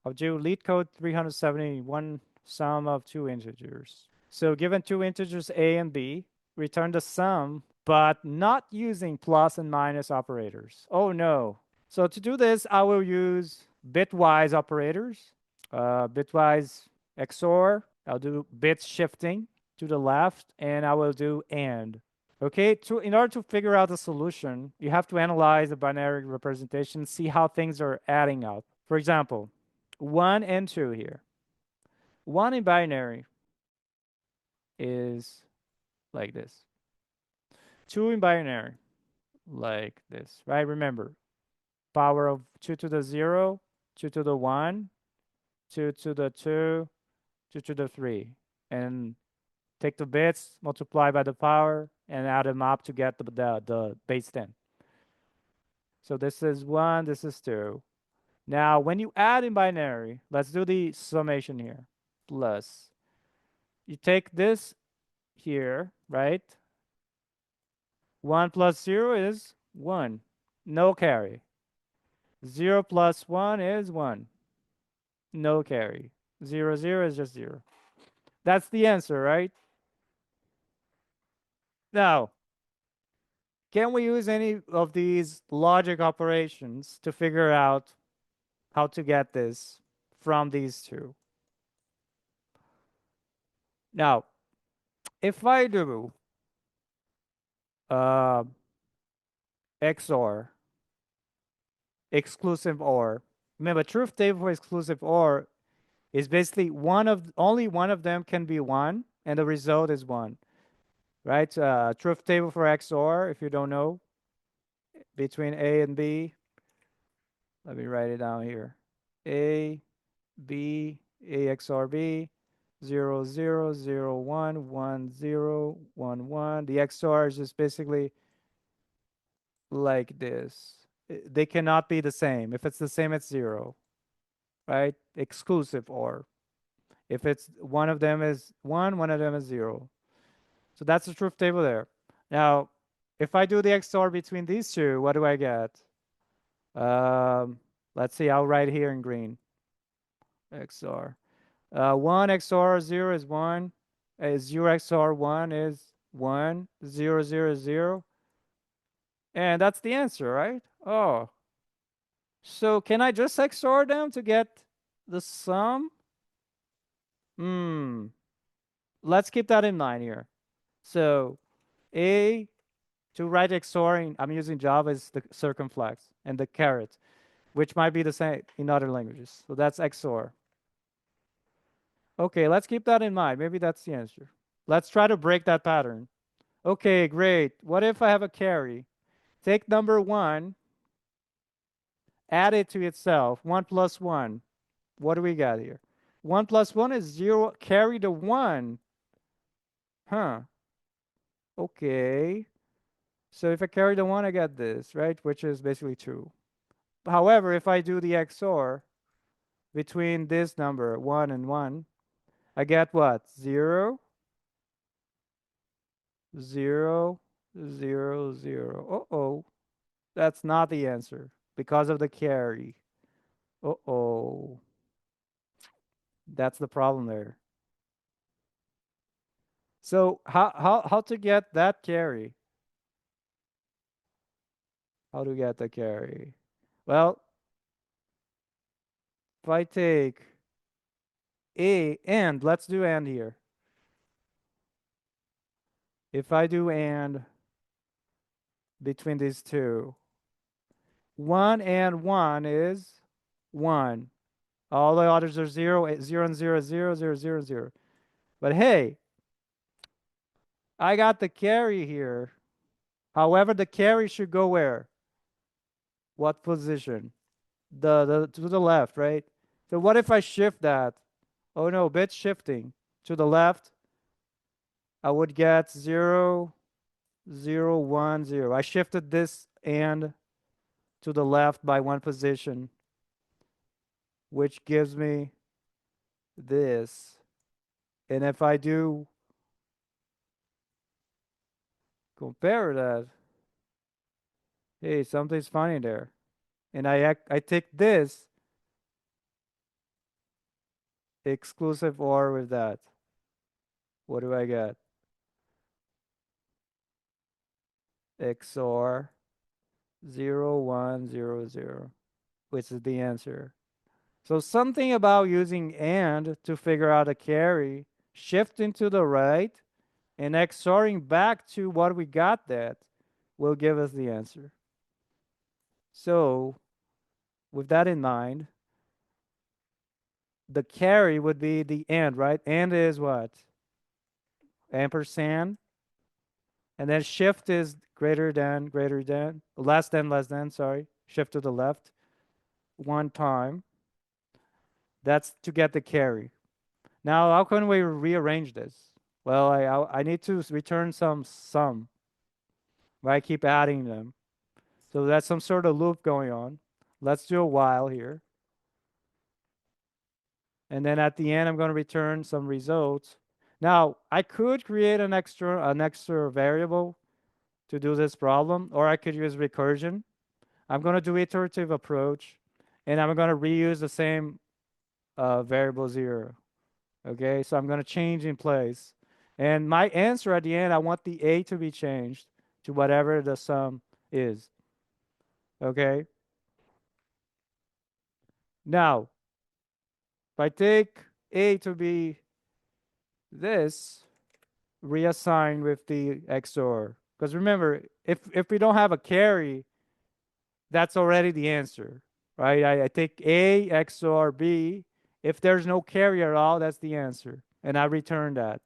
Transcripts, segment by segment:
I'll do Leetcode 371 sum of two integers. So given two integers a and b, return the sum, but not using plus and minus operators. Oh no. So to do this, I will use bitwise operators, bitwise XOR. I'll do bit shifting to the left, and I will do AND. Okay, in order to figure out the solution, you have to analyze the binary representation, see how things are adding up. For example, 1 and 2 here. 1 in binary is like this. 2 in binary, like this, right? Remember, power of 2 to the 0, 2 to the 1, 2 to the 2, 2 to the 3. And take the bits, multiply by the power, and add them up to get the base 10. So this is 1, this is 2. Now, when you add in binary, let's do the summation here. Plus, you take this here, right? 1 plus 0 is 1. No carry. 0 plus 1 is 1. No carry. 0, 0 is just 0. That's the answer, right? Now, can we use any of these logic operations to figure out how to get this from these two? Now, if I do uh, XOR, exclusive OR, remember, truth table for exclusive OR is basically only one of them can be 1, and the result is 1, right? Truth table for XOR, if you don't know, between A and B. Let me write it down here. A, B, A XOR B, 0, 0, 0, 1, 1, 0, 1, 1. The XOR is just basically like this. They cannot be the same. If it's the same, it's 0, right? Exclusive OR. If it's one of them is 1, one of them is 0. So that's the truth table there. Now, if I do the XOR between these two, what do I get? Let's see, I'll write here in green. XOR. 1 XOR 0 is 1. 0 XOR 1 is 1. 0, 0 is 0. And that's the answer, right? Oh. So can I just XOR them to get the sum? Let's keep that in mind here. So A, to write XORing, I'm using Java, is the circumflex and the caret, which might be the same in other languages. So that's XOR. Okay, let's keep that in mind. Maybe that's the answer. Let's try to break that pattern. Okay, great. What if I have a carry? Take number 1, add it to itself. 1 plus 1. What do we got here? 1 plus 1 is 0. Carry the 1. Huh. Okay. So if I carry the 1, I get this, right? Which is basically 2. However, if I do the XOR between this number, 1 and 1, I get what? 0, 0, 0, 0. Uh-oh. That's not the answer because of the carry. Uh-oh. That's the problem there. So how to get that carry? How to get the carry? Well, if I take A and let's do AND here. If I do AND between these two, 1 and 1 is 1. All the others are 0, 0 and 0, 0, 0, 0, 0. But hey, I got the carry here. However, the carry should go where? What position? The to the left, right? So what if I shift that? Oh no, bit shifting to the left. I would get 0, 0, 1, 0. I shifted this and to the left by one position, which gives me this. And if I do compare that, hey, something's funny there. And I take this exclusive OR with that. What do I get? XOR 0, 1, 0, 0, which is the answer. So something about using AND to figure out a carry, shifting to the right, and XORing back to what we got that will give us the answer. So with that in mind, the carry would be the AND, right? AND is what? Ampersand. And then shift is greater than, less than, sorry. Shift to the left one time. That's to get the carry. Now, how can we rearrange this? Well, I need to return some sum, right? Keep adding them. So that's some sort of loop going on. Let's do a while here. And then at the end, I'm going to return some results. Now, I could create an extra variable to do this problem, or I could use recursion. I'm going to do iterative approach, and I'm going to reuse the same variable 0. Okay, so I'm going to change in place. And my answer at the end, I want the A to be changed to whatever the sum is. Okay, now if I take A to be this, reassign with the XOR. Because remember, if we don't have a carry, that's already the answer, right? I take A XOR B. If there's no carry at all, that's the answer. And I return that.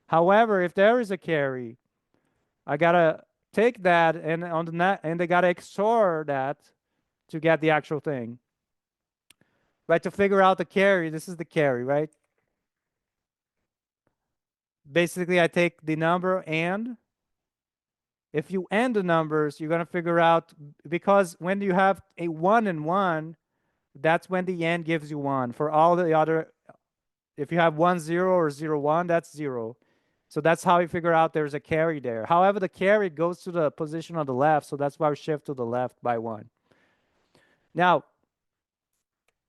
However, if there is a carry, I gotta take that and on the net, and they gotta XOR that to get the actual thing. Right, to figure out the carry, this is the carry, right? Basically, I take the number and if you AND the numbers, you're gonna figure out because when you have a 1 and 1, that's when the AND gives you 1. For all the other, if you have 1, 0 or 0, 1, that's 0. So that's how you figure out there's a carry there. However, the carry goes to the position on the left, so that's why we shift to the left by 1. Now,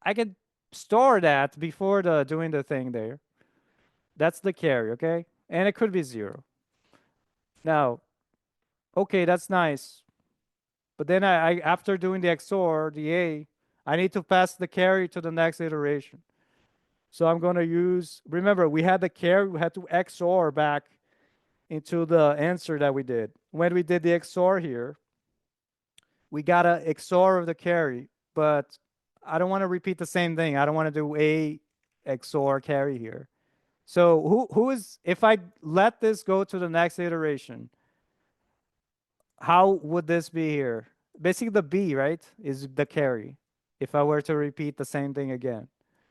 I can store that before doing the thing there. That's the carry, okay? And it could be 0. Now, okay, that's nice. But then I after doing the XOR, the A, I need to pass the carry to the next iteration. So I'm going to use, remember, we had the carry, we had to XOR back into the answer that we did. When we did the XOR here, we got a XOR of the carry, but I don't want to repeat the same thing. I don't want to do A XOR carry here. So who is, if I let this go to the next iteration, how would this be here? Basically the B, right, is the carry if I were to repeat the same thing again.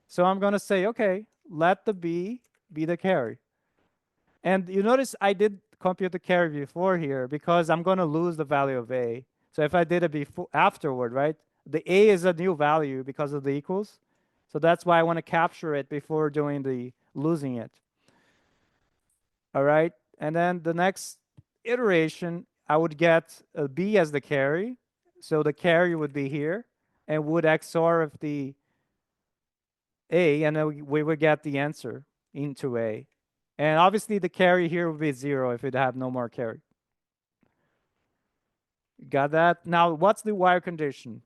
So I'm going to say, okay, let the B be the carry. And you notice I did compute the carry before here because I'm going to lose the value of A. So if I did it before afterward, right, the A is a new value because of the equals. So that's why I want to capture it before doing the losing it. All right. And then the next iteration, I would get a B as the carry. So the carry would be here and would XOR of the A, and then we would get the answer into A. And obviously the carry here would be 0 if it have no more carry. Got that? Now, what's the while condition?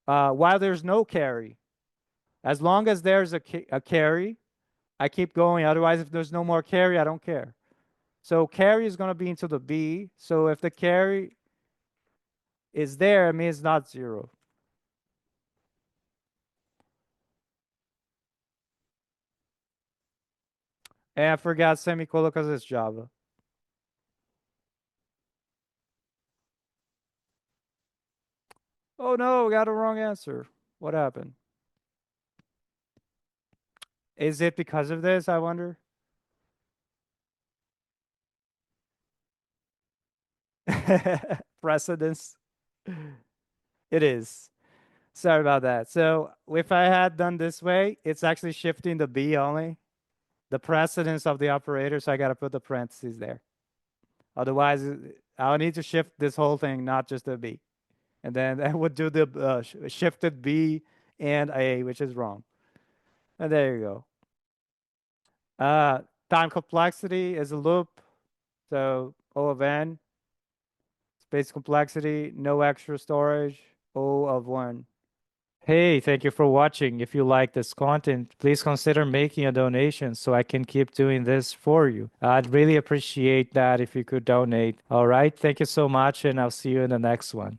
While there's no carry, as long as there's a carry, I keep going. Otherwise, if there's no more carry, I don't care. So carry is going to be into the B. So if the carry is there, it means not 0. And I forgot semicolon because it's Java. Oh no, got a wrong answer. What happened? Is it because of this, I wonder? Precedence. It is. Sorry about that. So if I had done this way, it's actually shifting the B only, the precedence of the operator. So I got to put the parentheses there. Otherwise, I'll need to shift this whole thing, not just the B. And then I would do the shifted B and A, which is wrong. And there you go. Uh, Time complexity is a loop. So O of n, space complexity, no extra storage, O of 1. Hey, thank you for watching. If you like this content, please consider making a donation so I can keep doing this for you. I'd really appreciate that if you could donate. All right, thank you so much, and I'll see you in the next one.